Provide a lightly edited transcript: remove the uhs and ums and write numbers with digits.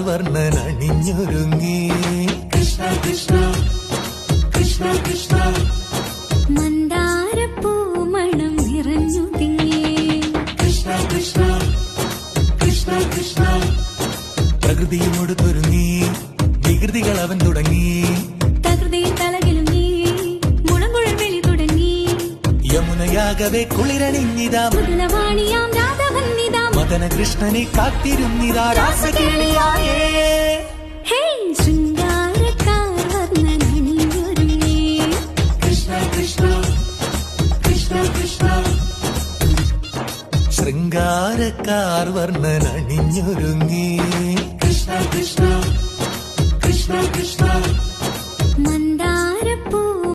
വർണ്ണൻ അണിഞ്ഞൊരുങ്ങി കൃഷ്ണ കൃഷ്ണ കൃഷ്ണ കൃഷ്ണ മന്ദാരപ്പൂമണം നിറഞ്ഞു തിങ്ങി കൃഷ്ണ കൃഷ്ണ കൃഷ്ണ കൃഷ്ണ പ്രകൃതിയോട് തുരുങ്ങി വികൃതികൾ അവൻ തുടങ്ങി തകൃതിയിൽ തലകിലും നീ മുളങ്കുഴൽ വിളി തുടങ്ങി യമുനയാകവെ കുളിരണിഞ്ഞിതാ മുതലവാണിയാം രാധവന്നിതാ മദന കൃഷ്ണനെ കാത്തിരുന്നിതാ രാസകേളിയായേ ഹേ ശൃംഗാരക്കാർ വർണ്ണൻ അണിഞ്ഞൊരുങ്ങി കൃഷ്ണ കൃഷ്ണ കൃഷ്ണ കൃഷ്ണ ശൃംഗാരക്കാർ വർണ്ണൻ അണിഞ്ഞൊരുങ്ങി കൃഷ്ണ കൃഷ്ണ കൃഷ്ണ കൃഷ്ണ